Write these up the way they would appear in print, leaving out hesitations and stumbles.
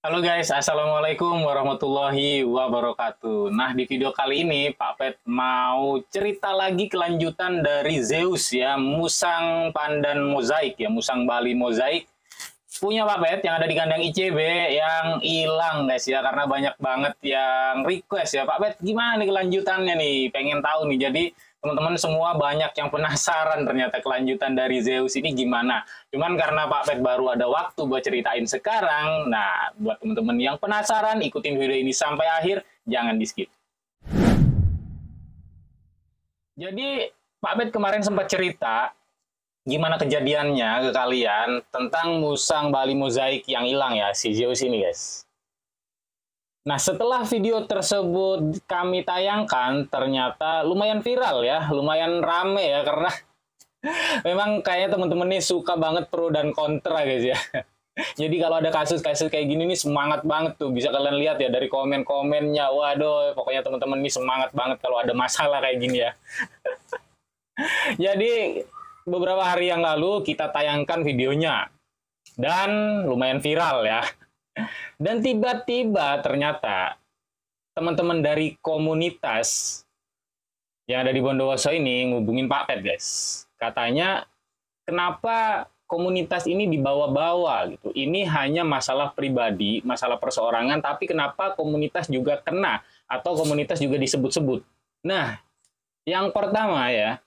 Halo guys, Assalamualaikum warahmatullahi wabarakatuh. Nah, di video kali ini Pak Pet mau cerita lagi kelanjutan dari Zeus ya, Musang Pandan Mozaik ya, Musang Bali Mozaik. Punya Pak Pet yang ada di kandang ICB yang hilang guys ya, karena banyak banget yang request ya. Pak Pet, gimana nih kelanjutannya nih? Pengen tahu nih. Jadi teman-teman semua banyak yang penasaran ternyata kelanjutan dari Zeus ini gimana. Cuman karena Pak Pet baru ada waktu buat ceritain sekarang, nah buat teman-teman yang penasaran, ikutin video ini sampai akhir, jangan di-skip. Jadi Pak Pet kemarin sempat cerita gimana kejadiannya ke kalian tentang musang Bali Mozaik yang hilang ya, si Zeus ini guys. Nah, setelah video tersebut kami tayangkan, ternyata lumayan viral ya, lumayan rame ya, karena memang kayaknya teman-teman nih suka banget pro dan kontra guys ya. Jadi kalau ada kasus-kasus kayak gini nih semangat banget tuh, bisa kalian lihat ya dari komen-komennya. Waduh, pokoknya teman-teman nih semangat banget kalau ada masalah kayak gini ya. Jadi beberapa hari yang lalu kita tayangkan videonya dan lumayan viral ya. Dan tiba-tiba ternyata teman-teman dari komunitas yang ada di Bondowoso ini ngubungin Pak Pet guys. Katanya kenapa komunitas ini dibawa-bawa gitu. Ini hanya masalah pribadi, masalah perseorangan, tapi kenapa komunitas juga kena atau komunitas juga disebut-sebut. Nah, yang pertama ya,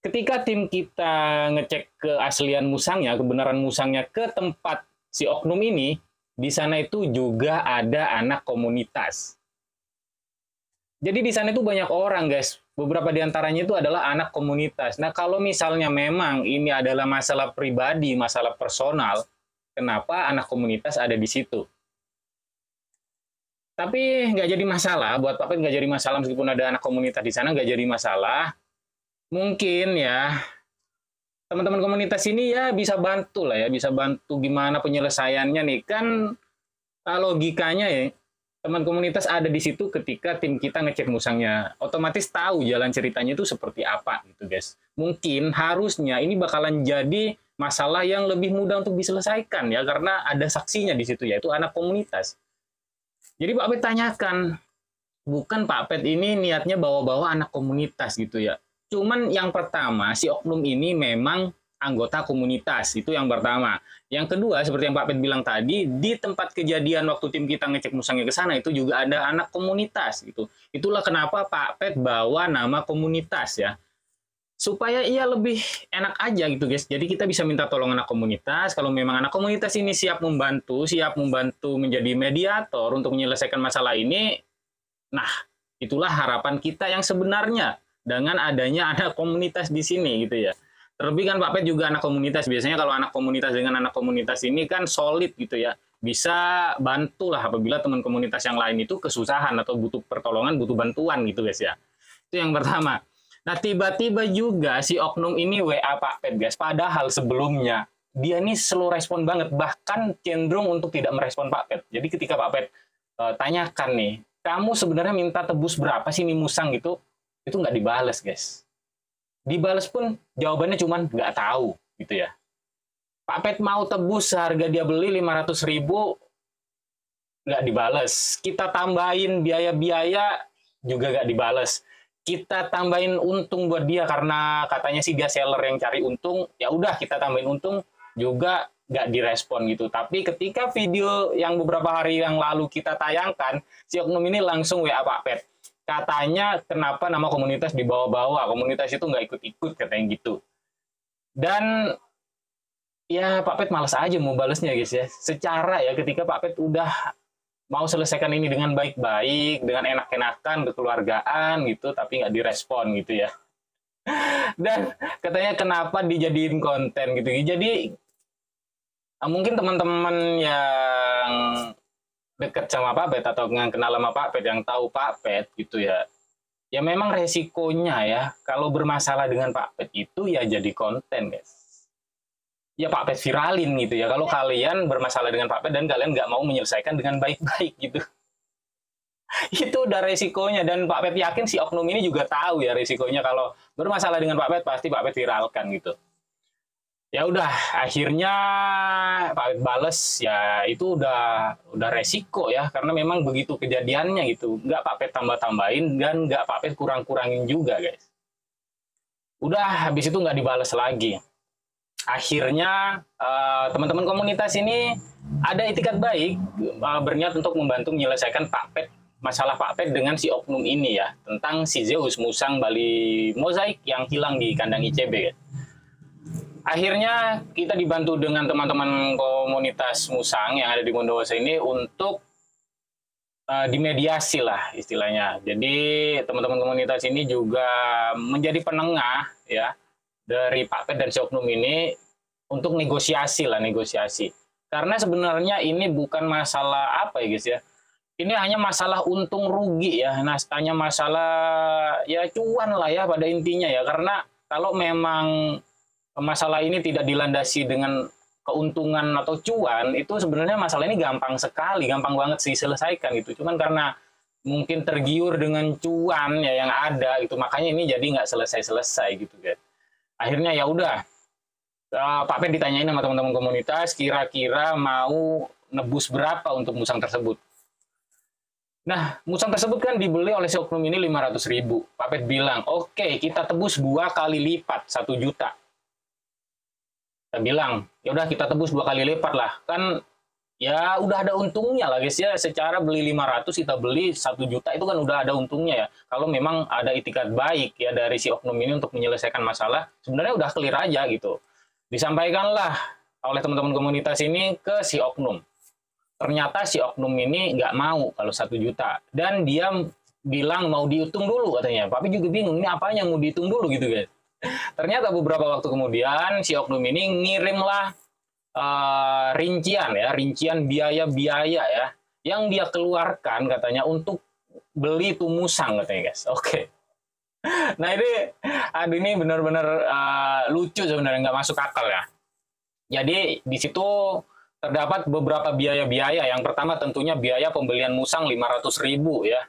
ketika tim kita ngecek keaslian musangnya, kebenaran musangnya ke tempat si oknum ini, di sana itu juga ada anak komunitas. Jadi di sana itu banyak orang guys. Beberapa di antaranya itu adalah anak komunitas. Nah, kalau misalnya memang ini adalah masalah pribadi, masalah personal, kenapa anak komunitas ada di situ? Tapi nggak jadi masalah, buat Pak Pet nggak jadi masalah meskipun ada anak komunitas di sana, nggak jadi masalah. Mungkin ya, teman-teman komunitas ini ya bisa bantu lah ya, bisa bantu gimana penyelesaiannya nih. Kan logikanya ya, teman komunitas ada di situ ketika tim kita ngecek musangnya. Otomatis tahu jalan ceritanya itu seperti apa gitu guys. Mungkin harusnya ini bakalan jadi masalah yang lebih mudah untuk diselesaikan ya, karena ada saksinya di situ yaitu anak komunitas. Jadi Pak Pet tanyakan, bukan Pak Pet ini niatnya bawa-bawa anak komunitas gitu ya. Cuman yang pertama, si oknum ini memang anggota komunitas, itu yang pertama. Yang kedua, seperti yang Pak Pet bilang tadi, di tempat kejadian waktu tim kita ngecek musangnya ke sana, itu juga ada anak komunitas. Gitu. Itulah kenapa Pak Pet bawa nama komunitas ya. Supaya ia lebih enak aja gitu guys. Jadi kita bisa minta tolong anak komunitas, kalau memang anak komunitas ini siap membantu menjadi mediator untuk menyelesaikan masalah ini, nah itulah harapan kita yang sebenarnya dengan adanya anak komunitas di sini gitu ya. Terlebih kan Pak Pet juga anak komunitas. Biasanya kalau anak komunitas dengan anak komunitas ini kan solid gitu ya. Bisa bantulah apabila teman komunitas yang lain itu kesusahan atau butuh pertolongan, butuh bantuan gitu guys ya. Itu yang pertama. Nah tiba-tiba juga si oknum ini WA Pak Pet guys. Padahal sebelumnya dia ini slow respon banget. Bahkan cenderung untuk tidak merespon Pak Pet. Jadi ketika Pak Pet tanyakan nih, kamu sebenarnya minta tebus berapa sih ini musang gitu? Itu nggak dibales guys. Dibales pun jawabannya cuma nggak tahu gitu ya. Pak Pet mau tebus harga dia beli 500.000 nggak dibales. Kita tambahin biaya-biaya juga nggak dibales. Kita tambahin untung buat dia karena katanya sih dia seller yang cari untung. Ya udah kita tambahin untung juga nggak direspon gitu. Tapi ketika video yang beberapa hari yang lalu kita tayangkan, si oknum ini langsung WA Pak Pet. Katanya kenapa nama komunitas dibawa-bawa, komunitas itu nggak ikut-ikut katanya gitu. Dan ya Pak Pet malas aja mau balesnya guys ya. Secara ya ketika Pak Pet udah mau selesaikan ini dengan baik-baik, dengan enak-enakan, kekeluargaan gitu, tapi nggak direspon gitu ya. Dan katanya kenapa dijadiin konten gitu. Jadi mungkin teman-teman yang dekat sama Pak Pet atau kenal sama Pak Pet yang tahu Pak Pet gitu ya. Ya memang resikonya ya kalau bermasalah dengan Pak Pet itu ya jadi konten guys. Ya Pak Pet viralin gitu ya. Kalau kalian bermasalah dengan Pak Pet dan kalian nggak mau menyelesaikan dengan baik-baik gitu. Itu udah resikonya dan Pak Pet yakin si oknum ini juga tahu ya resikonya kalau bermasalah dengan Pak Pet pasti Pak Pet viralkan gitu. Ya udah, akhirnya Pak Wid bales, ya itu udah resiko ya, karena memang begitu kejadiannya gitu. Nggak Pak Pet tambah-tambahin dan nggak Pak Pet kurang-kurangin juga guys. Udah, habis itu nggak dibales lagi. Akhirnya teman-teman komunitas ini ada itikat baik, berniat untuk membantu menyelesaikan Pak Pet, masalah Pak Pet dengan si oknum ini ya, tentang si Zeus musang Bali mozaik yang hilang di kandang ICB guys. Akhirnya kita dibantu dengan teman-teman komunitas musang yang ada di Bondowoso ini untuk dimediasi lah istilahnya. Jadi teman-teman komunitas ini juga menjadi penengah ya dari Pak Pet dan si oknum ini untuk negosiasi lah, negosiasi. Karena sebenarnya ini bukan masalah apa ya guys ya. Ini hanya masalah untung rugi ya, hanya masalah ya cuan lah ya pada intinya ya. Karena kalau memang masalah ini tidak dilandasi dengan keuntungan atau cuan, itu sebenarnya masalah ini gampang sekali, gampang banget sih selesaikan gitu. Cuman karena mungkin tergiur dengan cuan ya yang ada gitu, makanya ini jadi nggak selesai-selesai gitu guys. Akhirnya ya udah, Pak Pet ditanyain sama teman-teman komunitas, kira-kira mau nebus berapa untuk musang tersebut. Nah, musang tersebut kan dibeli oleh si oknum ini 500.000. Pak Pet bilang, oke, kita tebus 2 kali lipat, 1 juta. Kita bilang, ya udah kita tebus 2 kali lipat lah. Kan ya udah ada untungnya lah guys ya. Secara beli 500 kita beli 1 juta itu kan udah ada untungnya ya. Kalau memang ada itikat baik ya dari si oknum ini untuk menyelesaikan masalah, sebenarnya udah clear aja gitu. Disampaikanlah oleh teman-teman komunitas ini ke si oknum. Ternyata si oknum ini nggak mau kalau 1 juta. Dan dia bilang mau dihitung dulu katanya. Papi juga bingung, ini apanya yang mau dihitung dulu gitu guys. Ternyata beberapa waktu kemudian si oknum ini ngirimlah rincian biaya-biaya ya yang dia keluarkan katanya untuk beli tuh musang katanya guys. Oke. Nah ini benar-benar lucu sebenarnya, nggak masuk akal ya. Jadi di situ terdapat beberapa biaya-biaya. Yang pertama tentunya biaya pembelian musang 500.000 ya.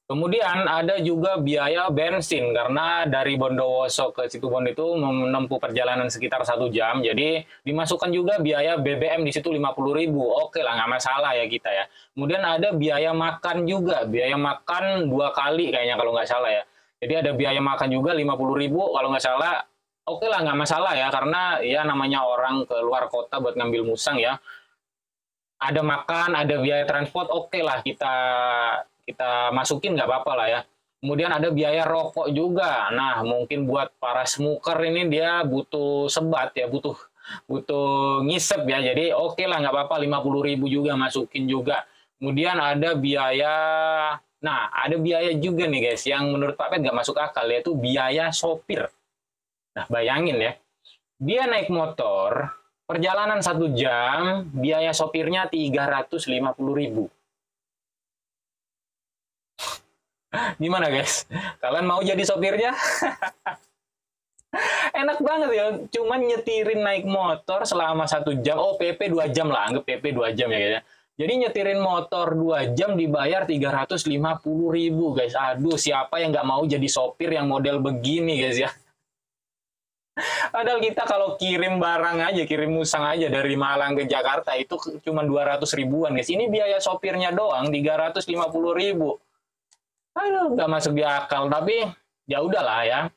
Kemudian ada juga biaya bensin karena dari Bondowoso ke Situbondo itu menempuh perjalanan sekitar 1 jam. Jadi dimasukkan juga biaya BBM di situ 50.000. Oke lah, nggak masalah ya kita ya. Kemudian ada biaya makan juga, biaya makan 2 kali kayaknya kalau nggak salah ya. Jadi ada biaya makan juga 50.000 kalau nggak salah. Oke lah, nggak masalah ya, karena ya namanya orang ke luar kota buat ngambil musang ya. Ada makan, ada biaya transport, oke lah kita masukin nggak apa-apa lah ya. Kemudian ada biaya rokok juga. Nah, mungkin buat para smoker ini dia butuh sebat ya, butuh ngisep ya. Jadi oke lah nggak apa-apa 50.000 juga masukin juga. Kemudian ada biaya, nah ada biaya juga nih guys yang menurut Pak Pet nggak masuk akal, yaitu biaya sopir. Nah bayangin ya, dia naik motor, perjalanan 1 jam, biaya sopirnya 350.000. Gimana guys? Kalian mau jadi sopirnya? Enak banget ya, cuman nyetirin naik motor selama 1 jam. Oh, PP 2 jam lah, anggap PP 2 jam ya guys ya. Jadi nyetirin motor 2 jam dibayar 350.000 guys. Aduh, siapa yang nggak mau jadi sopir yang model begini guys ya. Padahal kita kalau kirim barang aja, kirim musang aja dari Malang ke Jakarta itu cuma 200.000-an guys. Ini biaya sopirnya doang 350.000. Aduh, nggak masuk di akal. Tapi ya udahlah ya.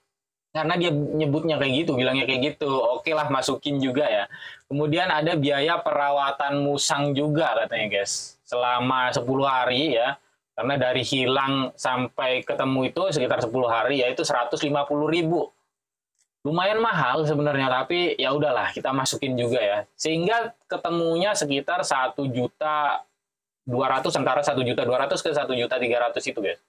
Karena dia nyebutnya kayak gitu, bilangnya kayak gitu. Oke lah, masukin juga ya. Kemudian ada biaya perawatan musang juga katanya guys. Selama 10 hari ya. Karena dari hilang sampai ketemu itu sekitar 10 hari, yaitu 150.000. Lumayan mahal sebenarnya, tapi ya udahlah kita masukin juga ya. Sehingga ketemunya sekitar 1.200.000, antara 1.200.000 ke 1.300.000 itu guys.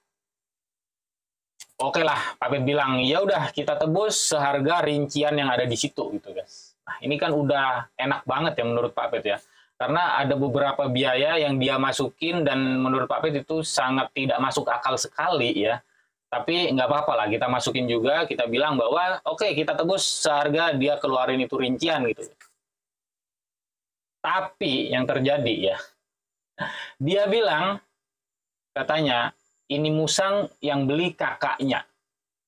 Oke lah, Pak Pet bilang, ya udah kita tebus seharga rincian yang ada di situ gitu guys. Nah, ini kan udah enak banget ya menurut Pak Pet ya. Karena ada beberapa biaya yang dia masukin dan menurut Pak Pet itu sangat tidak masuk akal sekali ya. Tapi nggak apa-apa lah, kita masukin juga, kita bilang bahwa oke, kita tebus seharga dia keluarin itu rincian gitu. Tapi yang terjadi ya, dia bilang katanya ini musang yang beli kakaknya,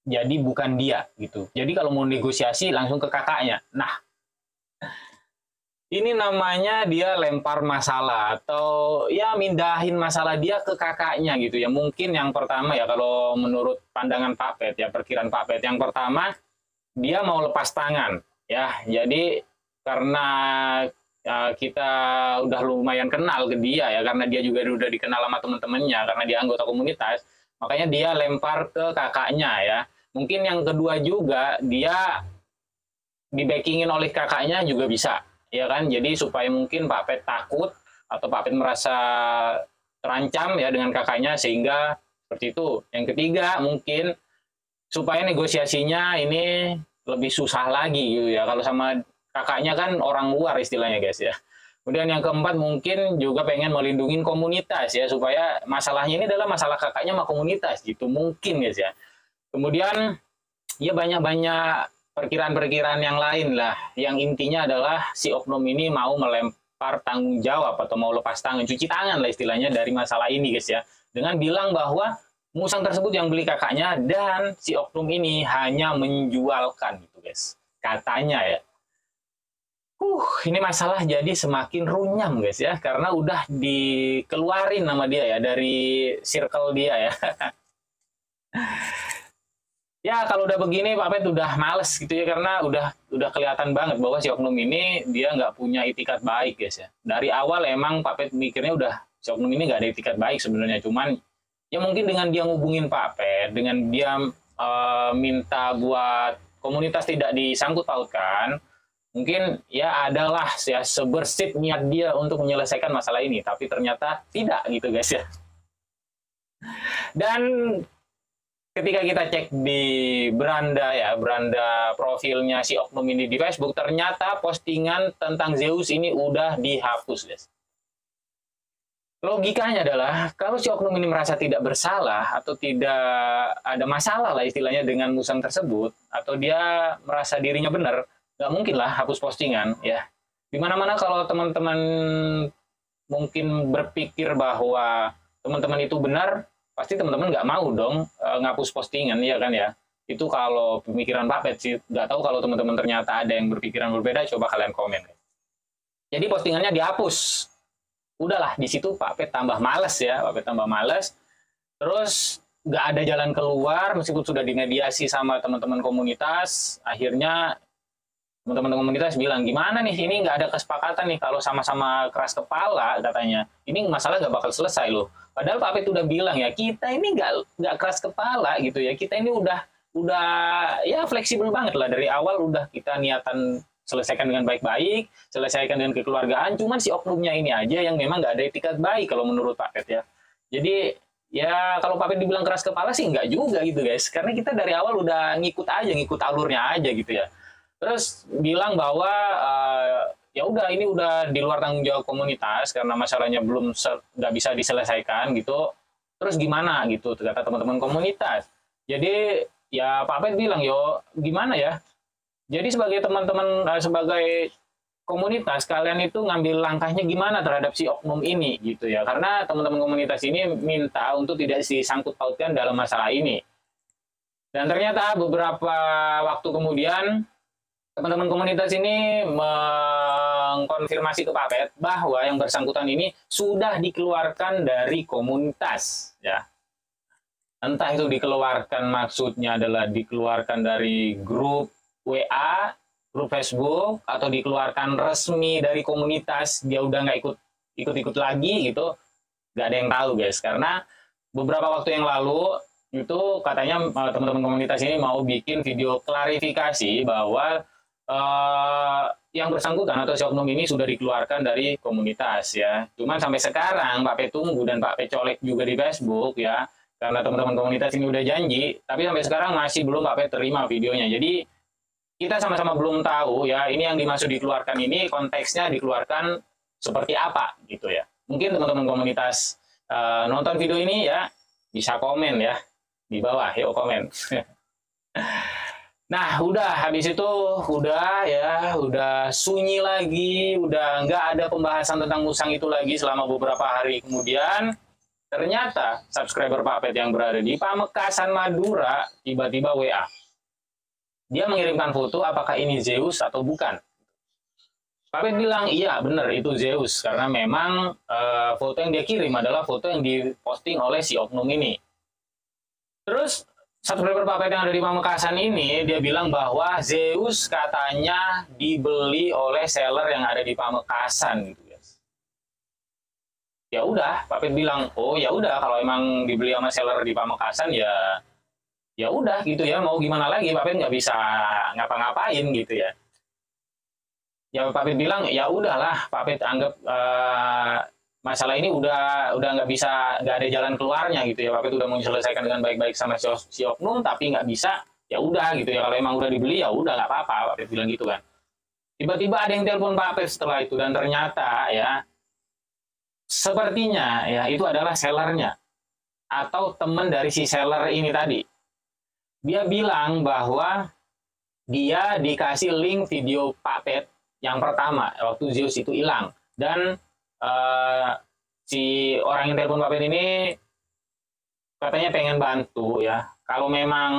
jadi bukan dia gitu. Jadi kalau mau negosiasi langsung ke kakaknya. Nah, Ini namanya dia lempar masalah atau ya mindahin masalah dia ke kakaknya gitu ya. Mungkin yang pertama ya kalau menurut pandangan Pak Pet ya, perkiraan Pak Pet yang pertama dia mau lepas tangan ya. Jadi karena kita udah lumayan kenal ke dia ya, karena dia juga udah dikenal sama teman-temannya karena dia anggota komunitas, makanya dia lempar ke kakaknya ya. Mungkin yang kedua juga dia dibackingin oleh kakaknya juga bisa, ya kan? Jadi supaya mungkin Pak Pet takut atau Pak Pet merasa terancam ya dengan kakaknya sehingga seperti itu. Yang ketiga mungkin supaya negosiasinya ini lebih susah lagi gitu ya. Kalau sama kakaknya kan orang luar istilahnya guys ya. Kemudian yang keempat mungkin juga pengen melindungi komunitas ya supaya masalahnya ini adalah masalah kakaknya sama komunitas gitu mungkin guys ya. Kemudian ya banyak-banyak perkiraan-perkiraan yang lain lah. Yang intinya adalah si oknum ini mau melempar tanggung jawab atau mau lepas tangan, cuci tangan lah istilahnya dari masalah ini guys ya. Dengan bilang bahwa musang tersebut yang beli kakaknya dan si oknum ini hanya menjualkan gitu guys. Katanya ya. Ini masalah jadi semakin runyam guys ya karena udah dikeluarin nama dia ya dari circle dia ya. Ya kalau udah begini Pak Pet udah males gitu ya karena udah kelihatan banget bahwa si oknum ini dia nggak punya itikat baik guys ya. Dari awal emang Pak Pet mikirnya udah si oknum ini nggak ada itikat baik sebenarnya, cuman ya mungkin dengan dia ngubungin Pak Pet, dengan dia minta buat komunitas tidak disangkut pautkan, mungkin ya adalah ya sebersih niat dia untuk menyelesaikan masalah ini, tapi ternyata tidak gitu guys ya. Dan ketika kita cek di beranda ya, beranda profilnya si oknum ini di Facebook, ternyata postingan tentang Zeus ini udah dihapus guys. Logikanya adalah kalau si oknum ini merasa tidak bersalah atau tidak ada masalah lah istilahnya dengan musang tersebut, atau dia merasa dirinya benar, nggak mungkin lah hapus postingan ya. Dimana-mana kalau teman-teman mungkin berpikir bahwa teman-teman itu benar, pasti teman-teman nggak mau dong ngapus postingan ya kan ya. Itu kalau pemikiran Pak Pet sih. Nggak tahu kalau teman-teman ternyata ada yang berpikiran berbeda, coba kalian komen. Jadi postingannya dihapus. Udahlah, di situ Pak Pet tambah males ya. Pak Pet tambah males. Terus nggak ada jalan keluar, meskipun sudah dimediasi sama teman-teman komunitas. Akhirnya teman-teman komunitas bilang, gimana nih, ini nggak ada kesepakatan nih, kalau sama-sama keras kepala katanya, ini masalah nggak bakal selesai loh. Padahal Pak Pet udah bilang ya, kita ini nggak keras kepala gitu ya, kita ini udah ya fleksibel banget lah dari awal, udah kita niatan selesaikan dengan baik-baik, selesaikan dengan kekeluargaan, cuman si oknumnya ini aja yang memang nggak ada etikat baik kalau menurut Pak Pet ya. Jadi ya kalau Pak Pet dibilang keras kepala sih nggak juga gitu guys, karena kita dari awal udah ngikut alurnya aja gitu ya. Terus bilang bahwa ya udah ini udah di luar tanggung jawab komunitas karena masalahnya belum nggak bisa diselesaikan gitu. Terus gimana gitu kata teman-teman komunitas. Jadi ya Pak Pet bilang yo gimana ya. Jadi sebagai teman-teman sebagai komunitas kalian itu ngambil langkahnya gimana terhadap si oknum ini gitu ya. Karena teman-teman komunitas ini minta untuk tidak disangkut pautkan dalam masalah ini. Dan ternyata beberapa waktu kemudian teman-teman komunitas ini mengkonfirmasi ke Pak Pet bahwa yang bersangkutan ini sudah dikeluarkan dari komunitas ya. Entah itu dikeluarkan maksudnya adalah dikeluarkan dari grup WA, grup Facebook, atau dikeluarkan resmi dari komunitas, dia udah nggak ikut lagi gitu. Nggak ada yang tahu guys, karena beberapa waktu yang lalu itu katanya teman-teman komunitas ini mau bikin video klarifikasi bahwa yang bersangkutan atau si oknum ini sudah dikeluarkan dari komunitas ya. Cuman sampai sekarang Pak P tunggu dan Pak P colek juga di Facebook ya, karena teman-teman komunitas ini udah janji, tapi sampai sekarang masih belum Pak P terima videonya. Jadi kita sama-sama belum tahu ya, ini yang dimaksud dikeluarkan ini konteksnya dikeluarkan seperti apa gitu ya. Mungkin teman-teman komunitas nonton video ini ya bisa komen ya di bawah, yuk komen. Nah, udah habis itu udah sunyi lagi, udah nggak ada pembahasan tentang musang itu lagi selama beberapa hari kemudian. Ternyata subscriber Pak Pet yang berada di Pamekasan Madura tiba-tiba WA. Dia mengirimkan foto apakah ini Zeus atau bukan. Pak Pet bilang, iya benar itu Zeus, karena memang foto yang dia kirim adalah foto yang diposting oleh si oknum ini. Terus subscriber Pak Pet yang ada di Pamekasan ini, dia bilang bahwa Zeus katanya dibeli oleh seller yang ada di Pamekasan gitu guys. Ya udah, Pak Pet bilang, oh ya udah kalau emang dibeli sama seller di Pamekasan ya ya udah gitu ya, mau gimana lagi, Pak Pet nggak bisa ngapa-ngapain gitu ya. Ya Pak Pet bilang ya udahlah, Pak Pet anggap masalah ini udah nggak ada jalan keluarnya gitu ya. Pak Pet udah mau diselesaikan dengan baik-baik sama si oknum, tapi nggak bisa, ya udah gitu ya, kalau emang udah dibeli ya udah nggak apa-apa, Pak Pet bilang gitu kan. Tiba-tiba ada yang telepon Pak Pet setelah itu, dan ternyata ya sepertinya ya itu adalah sellernya atau teman dari si seller ini tadi. Dia bilang bahwa dia dikasih link video Pak Pet yang pertama waktu Zeus itu hilang, dan si orang yang telepon Pak Pet ini katanya pengen bantu ya, kalau memang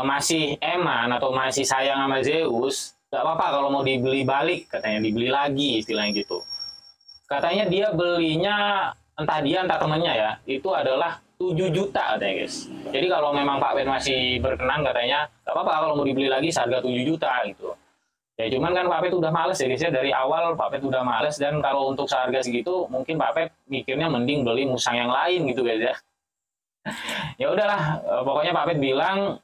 masih eman atau masih sayang sama Zeus, nggak apa-apa kalau mau dibeli balik, katanya dibeli lagi istilahnya gitu. Katanya dia belinya, entah dia entah temennya ya, itu adalah 7 juta katanya guys. Jadi kalau memang Pak Pet masih berkenan, katanya nggak apa-apa kalau mau dibeli lagi seharga 7 juta gitu. Ya cuman kan Pak Pet udah males ya guys ya, dari awal Pak Pet udah males, dan kalau untuk seharga segitu mungkin Pak Pet mikirnya mending beli musang yang lain gitu guys ya. Ya udahlah, pokoknya Pak Pet bilang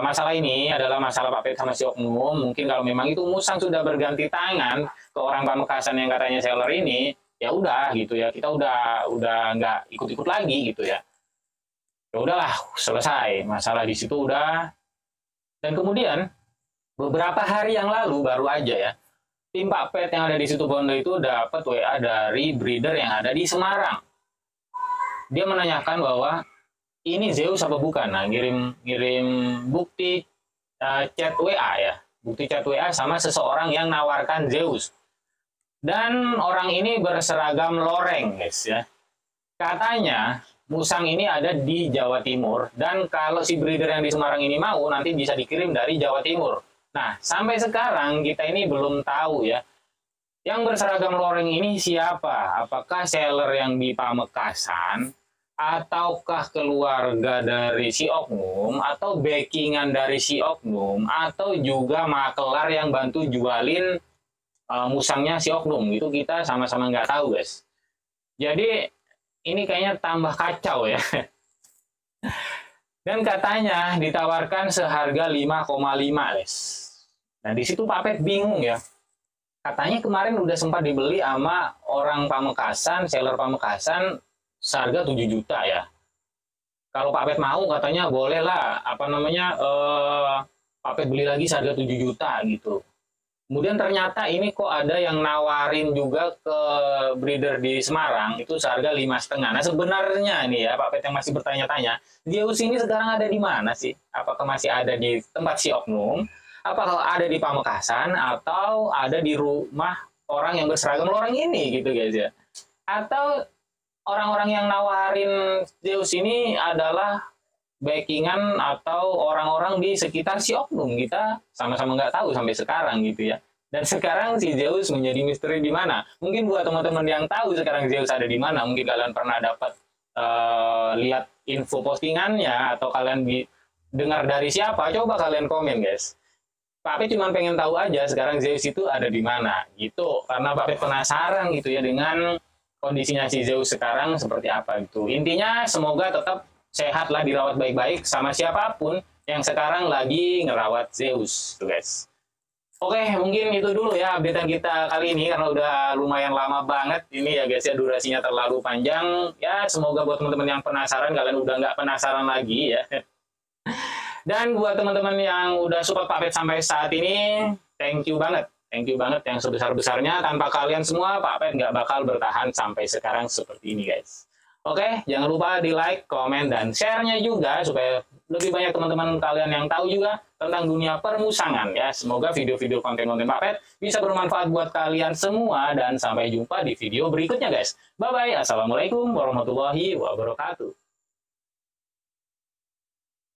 masalah ini adalah masalah Pak Pet sama si oknum. Mungkin kalau memang itu musang sudah berganti tangan ke orang Pamekasan yang katanya seller ini, ya udah gitu ya, kita udah nggak ikut-ikut lagi gitu ya. Ya udahlah, selesai masalah di situ udah. Dan kemudian beberapa hari yang lalu baru aja ya, tim Pak Pet yang ada di situ Bondo itu dapat WA dari breeder yang ada di Semarang. Dia menanyakan bahwa ini Zeus apa bukan. Nah, ngirim bukti chat WA ya, bukti chat WA sama seseorang yang nawarkan Zeus. Dan orang ini berseragam loreng guys ya. Katanya musang ini ada di Jawa Timur, dan kalau si breeder yang di Semarang ini mau, nanti bisa dikirim dari Jawa Timur. Nah, sampai sekarang kita ini belum tahu ya, yang berseragam loreng ini siapa? Apakah seller yang di Pamekasan, ataukah keluarga dari si oknum, atau backingan dari si oknum, atau juga makelar yang bantu jualin musangnya si oknum? Itu kita sama-sama nggak tahu guys. Jadi ini kayaknya tambah kacau ya. Dan katanya ditawarkan seharga 5,5 guys. Nah di situ Pak Pet bingung ya. Katanya kemarin udah sempat dibeli sama orang Pamekasan, seller Pamekasan, seharga 7 juta ya. Kalau Pak Pet mau katanya boleh lah, apa namanya, Pak Pet beli lagi seharga 7 juta gitu. Kemudian ternyata ini kok ada yang nawarin juga ke breeder di Semarang itu seharga 5,5. Nah sebenarnya nih ya Pak Pet yang masih bertanya-tanya, Zeus ini sekarang ada di mana sih? Apakah masih ada di tempat si oknum? Apakah ada di Pamekasan, atau ada di rumah orang yang berseragam loreng ini gitu guys ya? Atau orang-orang yang nawarin Zeus ini adalah backingan atau orang-orang di sekitar si oknum? Kita sama-sama nggak tahu sampai sekarang gitu ya. Dan sekarang si Zeus menjadi misteri di mana. Mungkin buat teman-teman yang tahu sekarang Zeus ada di mana, mungkin kalian pernah dapat lihat info postingannya, atau kalian dengar dari siapa, coba kalian komen guys. Pak Pet cuma pengen tahu aja sekarang Zeus itu ada di mana gitu, karena Pak Pet penasaran gitu ya dengan kondisinya si Zeus sekarang seperti apa gitu. Intinya semoga tetap sehat lah, dirawat baik-baik sama siapapun yang sekarang lagi ngerawat Zeus tuh guys. Oke, mungkin itu dulu ya updatean kita kali ini, karena udah lumayan lama banget ini ya guys ya, durasinya terlalu panjang ya. Semoga buat teman-teman yang penasaran, kalian udah nggak penasaran lagi ya. Dan buat teman-teman yang udah support Pak Pet sampai saat ini, thank you banget yang sebesar-besarnya. Tanpa kalian semua Pak Pet nggak bakal bertahan sampai sekarang seperti ini guys. Oke, jangan lupa di like, komen, dan share-nya juga supaya lebih banyak teman-teman kalian yang tahu juga tentang dunia permusangan ya. Semoga video-video konten-konten Pak Pet bisa bermanfaat buat kalian semua, dan sampai jumpa di video berikutnya guys. Bye-bye. Assalamualaikum warahmatullahi wabarakatuh.